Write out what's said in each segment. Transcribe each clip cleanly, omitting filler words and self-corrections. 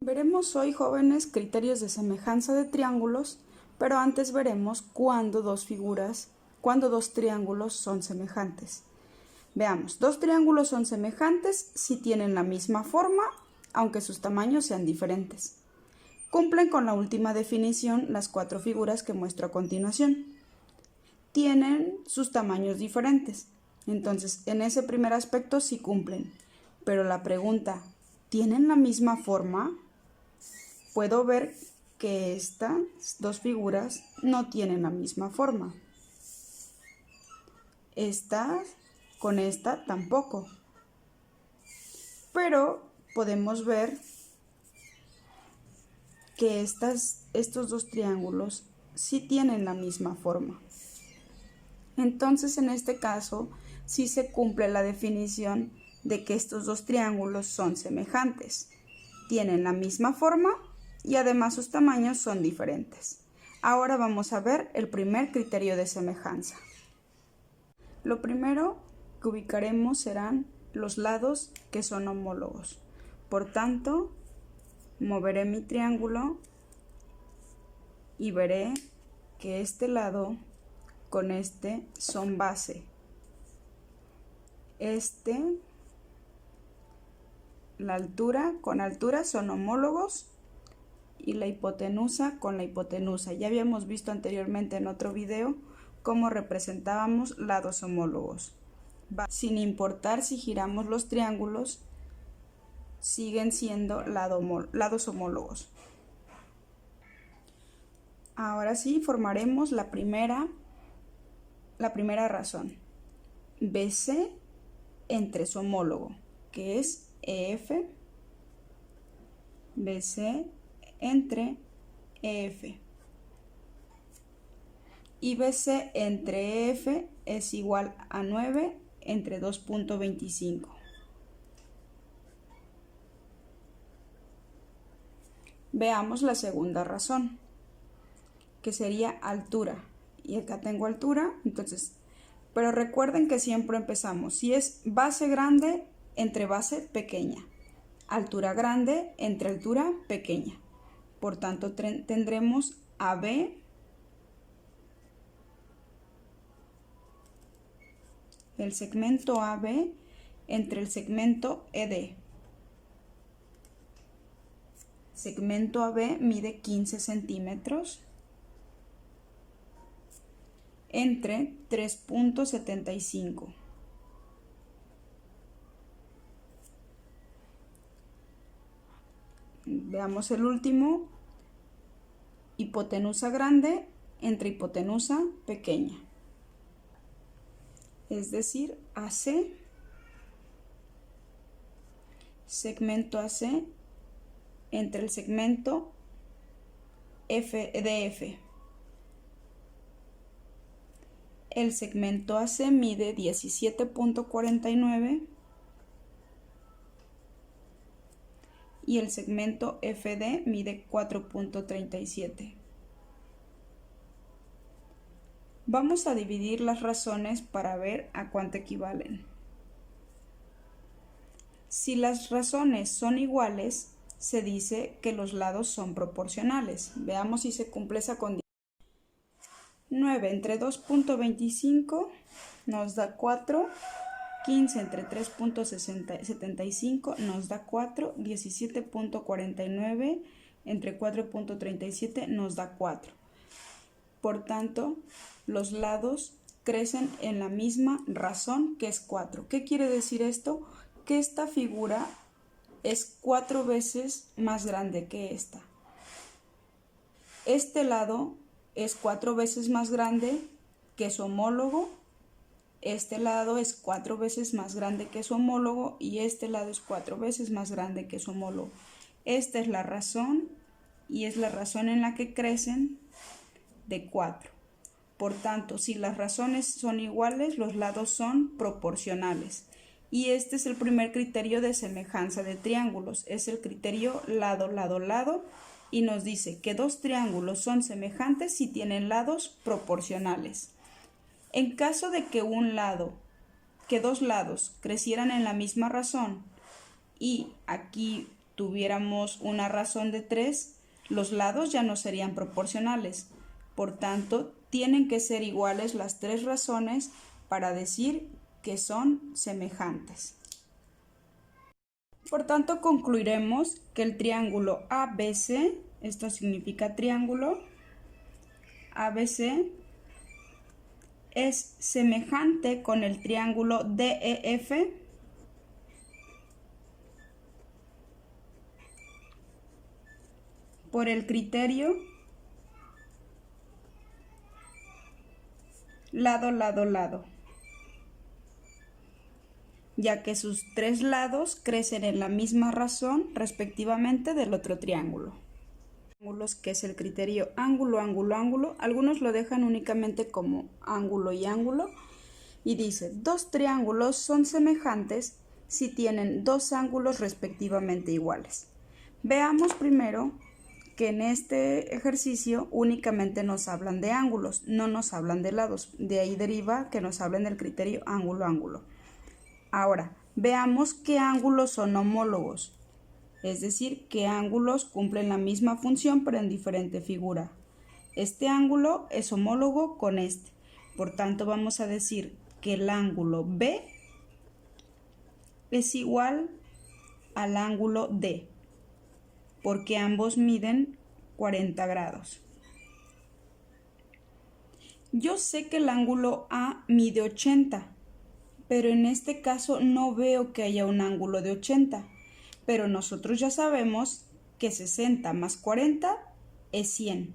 Veremos hoy, jóvenes, criterios de semejanza de triángulos, pero antes veremos cuándo dos triángulos son semejantes. Veamos, dos triángulos son semejantes si tienen la misma forma, aunque sus tamaños sean diferentes. Cumplen con la última definición las cuatro figuras que muestro a continuación. Tienen sus tamaños diferentes, entonces en ese primer aspecto sí cumplen, pero la pregunta, ¿tienen la misma forma? Puedo ver que estas dos figuras no tienen la misma forma. Esta con esta tampoco. Pero podemos ver que estos dos triángulos sí tienen la misma forma. Entonces, en este caso, sí se cumple la definición de que estos dos triángulos son semejantes. Tienen la misma forma y además sus tamaños son diferentes. Ahora vamos a ver el primer criterio de semejanza. Lo primero que ubicaremos serán los lados que son homólogos. Por tanto, moveré mi triángulo y veré que este lado con este son base. La altura con altura son homólogos y la hipotenusa con la hipotenusa. Ya habíamos visto anteriormente en otro video cómo representábamos lados homólogos. Sin importar si giramos los triángulos, siguen siendo lados homólogos. Ahora sí formaremos la primera razón. BC entre su homólogo, que es EF. BC entre EF. Y BC entre EF es igual a 9 entre 2.25. Veamos la segunda razón, que sería altura. Y acá tengo altura, entonces, pero recuerden que siempre empezamos, si es base grande entre base pequeña, altura grande entre altura pequeña. Por tanto, tendremos AB el segmento AB entre el segmento ED. Segmento AB mide 15 centímetros entre 3.75. Veamos el último, hipotenusa grande entre hipotenusa pequeña. Es decir, AC, segmento AC entre el segmento DF. El segmento AC mide 17.49 y el segmento FD mide 4.37. Vamos a dividir las razones para ver a cuánto equivalen. Si las razones son iguales, se dice que los lados son proporcionales. Veamos si se cumple esa condición. 9 entre 2.25 nos da 4, 15 entre 3.75 nos da 4, 17.49 entre 4.37 nos da 4. Por tanto, los lados crecen en la misma razón, que es 4. ¿Qué quiere decir esto? Que esta figura es 4 veces más grande que esta. Este lado es 4 veces más grande que su homólogo. Este lado es 4 veces más grande que su homólogo y este lado es 4 veces más grande que su homólogo. Esta es la razón y es la razón en la que crecen de 4. Por tanto, si las razones son iguales, los lados son proporcionales. Y este es el primer criterio de semejanza de triángulos. Es el criterio lado, lado, lado. Y nos dice que dos triángulos son semejantes si tienen lados proporcionales. En caso de que dos lados crecieran en la misma razón y aquí tuviéramos una razón de 3, los lados ya no serían proporcionales. Por tanto, tienen que ser iguales las 3 razones para decir que son semejantes. Por tanto, concluiremos que el triángulo ABC, esto significa triángulo ABC, es semejante con el triángulo DEF por el criterio lado, lado, lado, ya que sus 3 lados crecen en la misma razón respectivamente del otro triángulo. Que es el criterio ángulo, ángulo, ángulo. Algunos lo dejan únicamente como ángulo y ángulo y dice, 2 triángulos son semejantes si tienen 2 ángulos respectivamente iguales. Veamos primero que en este ejercicio únicamente nos hablan de ángulos, no nos hablan de lados. De ahí deriva que nos hablen del criterio ángulo, ángulo. Ahora, veamos qué ángulos son homólogos. Es decir, que ángulos cumplen la misma función pero en diferente figura. Este ángulo es homólogo con este. Por tanto, vamos a decir que el ángulo B es igual al ángulo D, porque ambos miden 40 grados. Yo sé que el ángulo A mide 80, pero en este caso no veo que haya un ángulo de 80. Pero nosotros ya sabemos que 60 más 40 es 100.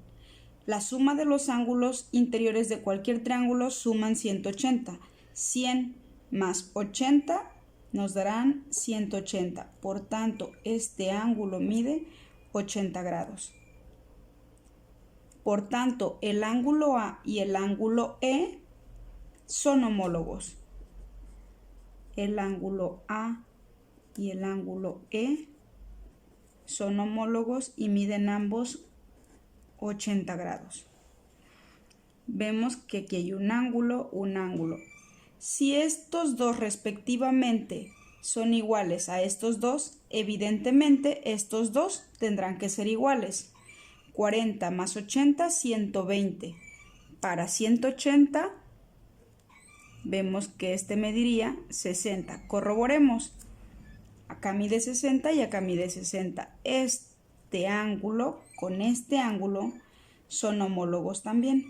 La suma de los ángulos interiores de cualquier triángulo suman 180. 100 más 80 nos darán 180. Por tanto, este ángulo mide 80 grados. Por tanto, el ángulo A y el ángulo E son homólogos. El ángulo A y el ángulo E son homólogos y miden ambos 80 grados. Vemos que aquí hay un ángulo, un ángulo. Si estos dos respectivamente son iguales a estos dos, evidentemente estos dos tendrán que ser iguales. 40 más 80, 120. Para 180, vemos que este mediría 60. Corroboremos. Acá mide 60 y acá mide 60. Este ángulo con este ángulo son homólogos también.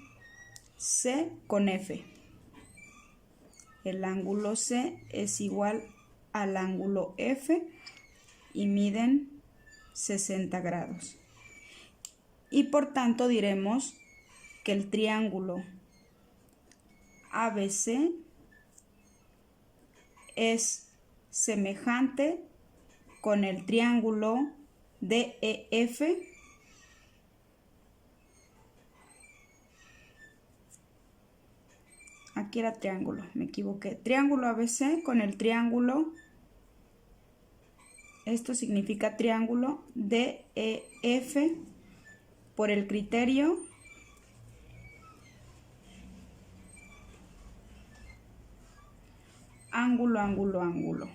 C con F. El ángulo C es igual al ángulo F y miden 60 grados. Y por tanto diremos que el triángulo ABC es semejante con el triángulo DEF aquí era triángulo, me equivoqué, triángulo ABC con el triángulo, esto significa triángulo DEF por el criterio ángulo, ángulo, ángulo,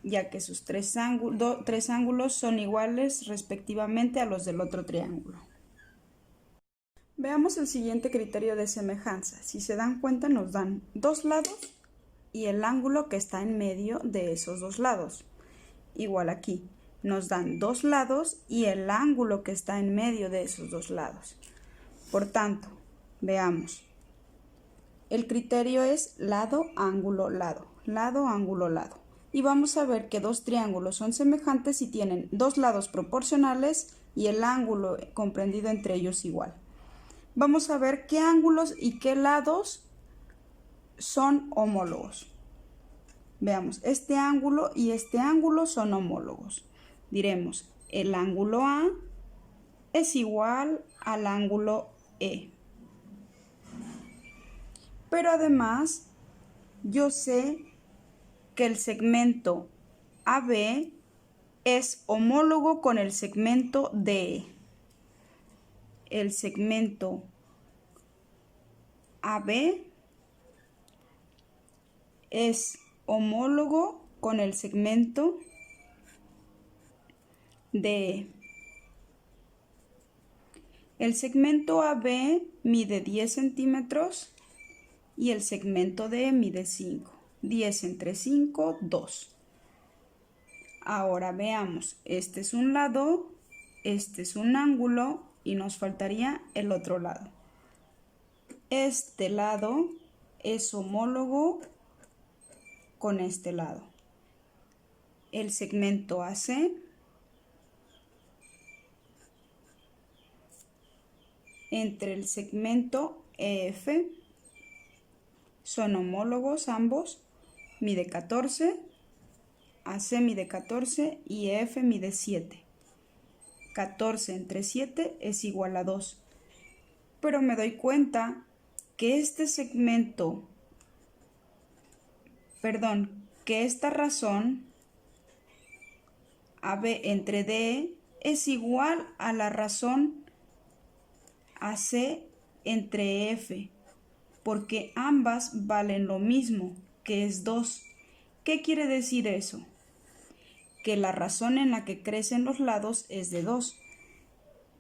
ya que sus tres ángulos son iguales respectivamente a los del otro triángulo. Veamos el siguiente criterio de semejanza. Si se dan cuenta, nos dan 2 lados y el ángulo que está en medio de esos 2 lados. Igual aquí, nos dan 2 lados y el ángulo que está en medio de esos 2 lados. Por tanto, veamos. El criterio es lado, ángulo, lado, lado, ángulo, lado. Y vamos a ver que 2 triángulos son semejantes si tienen 2 lados proporcionales y el ángulo comprendido entre ellos igual. Vamos a ver qué ángulos y qué lados son homólogos. Veamos, este ángulo y este ángulo son homólogos. Diremos, el ángulo A es igual al ángulo E. Pero además, yo sé que el segmento AB es homólogo con el segmento DE. El segmento AB es homólogo con el segmento DE. El segmento AB mide 10 centímetros y el segmento DE mide 5. 10 entre 5, 2. Ahora veamos, este es un lado, este es un ángulo y nos faltaría el otro lado. Este lado es homólogo con este lado. El segmento AC entre el segmento EF son homólogos ambos, mide 14, AC mide 14 y EF mide 7. 14 entre 7 es igual a 2. Pero me doy cuenta que que esta razón AB entre DE es igual a la razón AC entre EF, porque ambas valen lo mismo, que es 2. ¿Qué quiere decir eso? Que la razón en la que crecen los lados es de 2.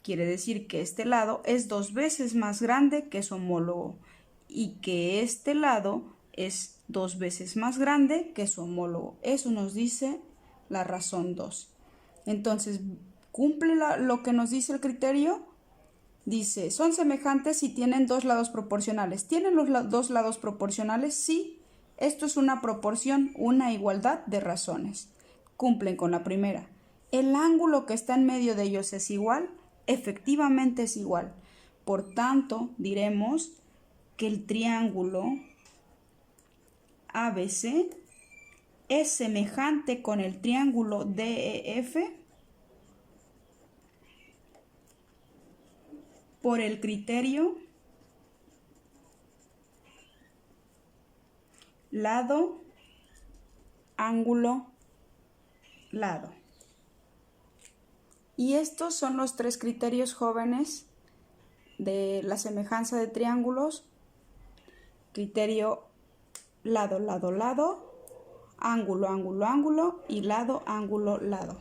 Quiere decir que este lado es 2 veces más grande que su homólogo y que este lado es 2 veces más grande que su homólogo. Eso nos dice la razón 2. Entonces, ¿cumple lo que nos dice el criterio? Dice, son semejantes si tienen dos lados proporcionales. ¿Tienen los dos lados proporcionales? Sí. Esto es una proporción, una igualdad de razones. Cumplen con la primera. ¿El ángulo que está en medio de ellos es igual? Efectivamente es igual. Por tanto, diremos que el triángulo ABC es semejante con el triángulo DEF por el criterio lado, ángulo, lado. Y estos son los 3 criterios jóvenes de la semejanza de triángulos: criterio lado, lado, lado, ángulo, ángulo, ángulo y lado, ángulo, lado.